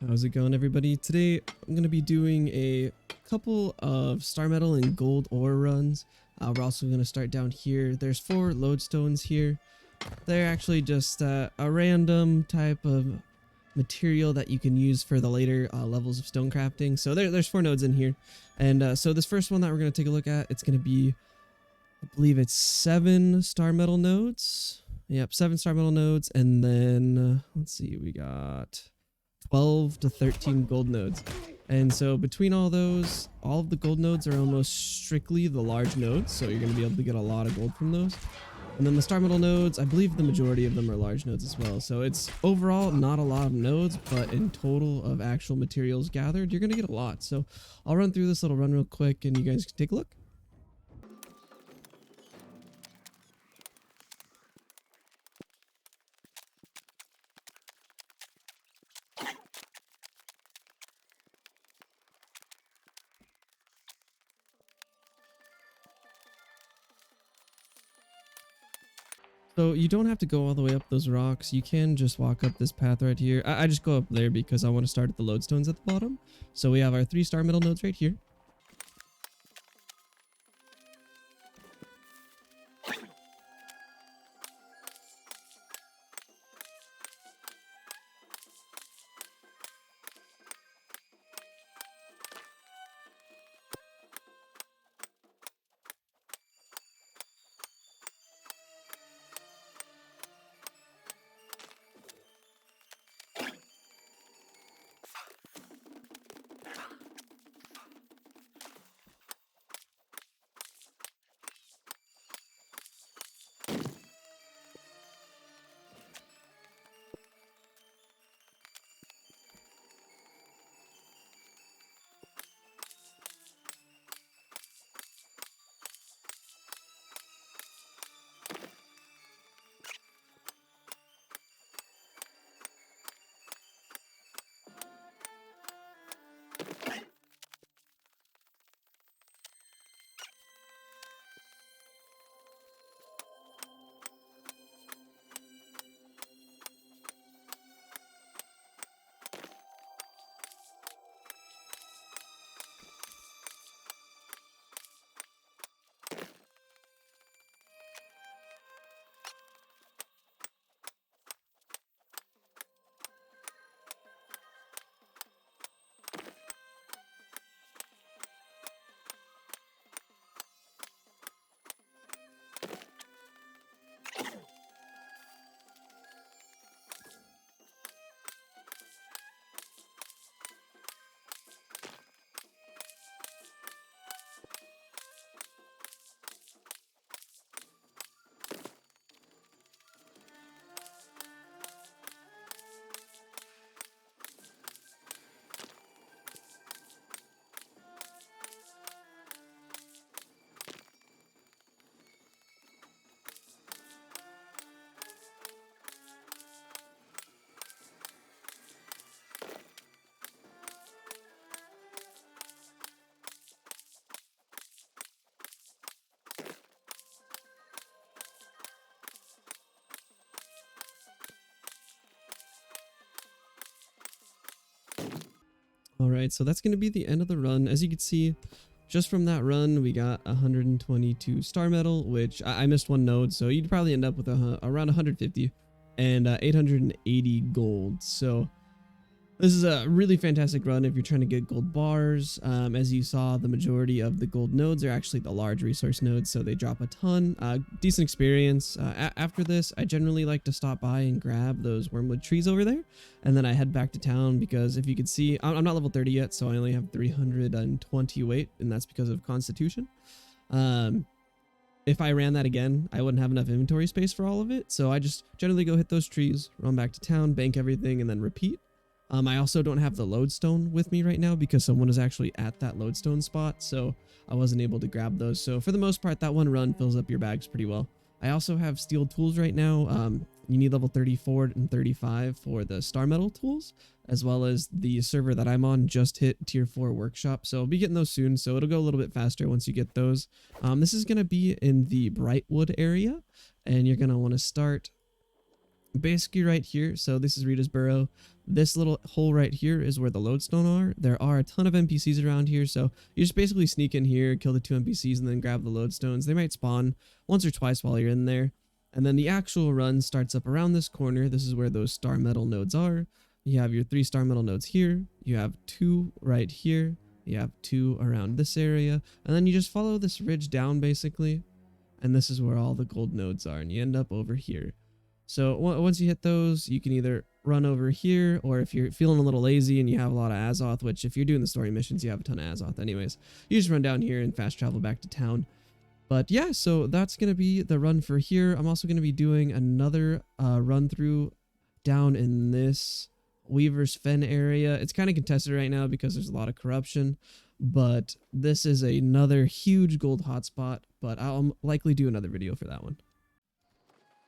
How's it going, everybody? Today I'm going to be doing a couple of star metal and gold ore runs. We're also going to start down here. There's 4 lodestones here. They're actually just a random type of material that you can use for the later levels of stone crafting. So there's 4 nodes in here. And so this first one that we're going to take a look at, it's going to be, I believe it's 7 star metal nodes. Yep, 7 star metal nodes. And then, let's see, we got 12 to 13 gold nodes. And so between all those, all of the gold nodes are almost strictly the large nodes, so you're going to be able to get a lot of gold from those. And then the star metal nodes, I believe the majority of them are large nodes as well. So it's overall not a lot of nodes, but in total of actual materials gathered, you're going to get a lot. So I'll run through this little run real quick and you guys can take a look. So you don't have to go all the way up those rocks. You can just walk up this path right here. I just go up there because I want to start at the lodestones at the bottom. So we have our 3 star metal nodes right here. Alright, so that's going to be the end of the run. As you can see, just from that run, we got 122 star metal, which I missed 1 node, so you'd probably end up with around 150 and 880 gold. So this is a really fantastic run if you're trying to get gold bars. As you saw, the majority of the gold nodes are actually the large resource nodes, so they drop a ton. Decent experience. After this, I generally like to stop by and grab those wormwood trees over there, and then I head back to town because if you could see, I'm not level 30 yet, so I only have 320 weight, and that's because of Constitution. If I ran that again, I wouldn't have enough inventory space for all of it, so I just generally go hit those trees, run back to town, bank everything, and then repeat. I also don't have the lodestone with me right now because someone is actually at that lodestone spot, so I wasn't able to grab those. So for the most part, that one run fills up your bags pretty well. I also have steel tools right now. You need level 34 and 35 for the star metal tools, as well as the server that I'm on just hit tier 4 workshop. So I'll be getting those soon, so it'll go a little bit faster once you get those. This is going to be in the Brightwood area, and you're going to want to start basically right here. So this is Rita's Burrow. This little hole right here is where the lodestone are. There are a ton of NPCs around here, so you just basically sneak in here, kill the 2 NPCs, and then grab the lodestones. They might spawn once or twice while you're in there. And then the actual run starts up around this corner. This is where those star metal nodes are. You have your 3 star metal nodes here. You have 2 right here. You have 2 around this area. And then you just follow this ridge down basically. And this is where all the gold nodes are. And you end up over here. So once you hit those, you can either run over here, or if you're feeling a little lazy and you have a lot of Azoth, which if you're doing the story missions, you have a ton of Azoth anyways, you just run down here and fast travel back to town. But yeah, so that's going to be the run for here. I'm also going to be doing another run through down in this Weaver's Fen area. It's kind of contested right now because there's a lot of corruption, but this is another huge gold hotspot, but I'll likely do another video for that one.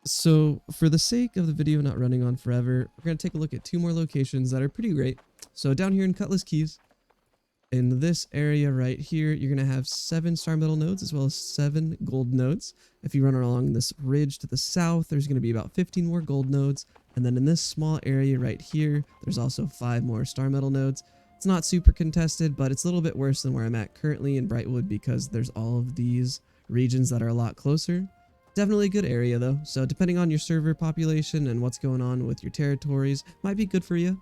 So for the sake of the video not running on forever, we're going to take a look at 2 more locations that are pretty great. So down here in Cutlass Keys, in this area right here, you're going to have 7 star metal nodes as well as 7 gold nodes. If you run along this ridge to the south, there's going to be about 15 more gold nodes. And then in this small area right here, there's also 5 more star metal nodes. It's not super contested, but it's a little bit worse than where I'm at currently in Brightwood because there's all of these regions that are a lot closer. Definitely a good area though, so depending on your server population and what's going on with your territories, might be good for you.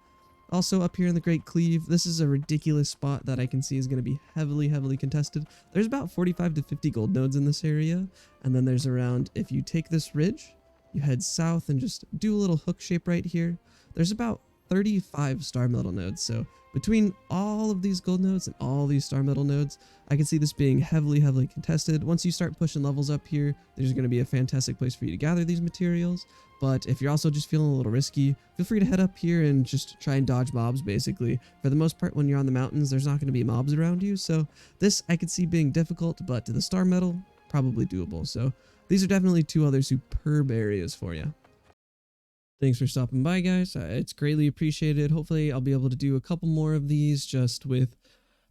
Also up here in the Great Cleave, this is a ridiculous spot that I can see is going to be heavily contested. There's about 45 to 50 gold nodes in this area, and then there's around, if you take this ridge, you head south and just do a little hook shape right here, there's about 35 star metal nodes. So between all of these gold nodes and all these star metal nodes, I can see this being heavily contested. Once you start pushing levels up here, there's going to be a fantastic place for you to gather these materials. But if you're also just feeling a little risky, feel free to head up here and just try and dodge mobs basically. For the most part, when you're on the mountains, there's not going to be mobs around you. So this I could see being difficult, but to the star metal, probably doable. So these are definitely 2 other superb areas for you. Thanks for stopping by, guys. It's greatly appreciated. Hopefully I'll be able to do a couple more of these just with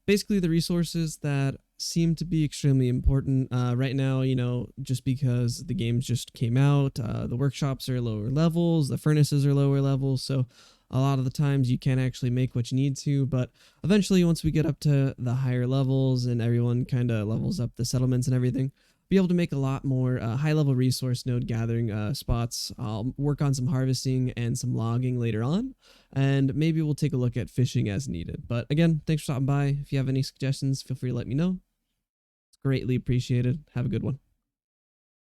basically the resources that seem to be extremely important right now, you know, just because the games just came out. The workshops are lower levels, the furnaces are lower levels, so a lot of the times you can't actually make what you need to, but eventually once we get up to the higher levels and everyone kind of levels up the settlements and everything, be able to make a lot more high-level resource node gathering spots. I'll work on some harvesting and some logging later on, and maybe we'll take a look at fishing as needed. But again, thanks for stopping by. If you have any suggestions, feel free to let me know. It's greatly appreciated. Have a good one.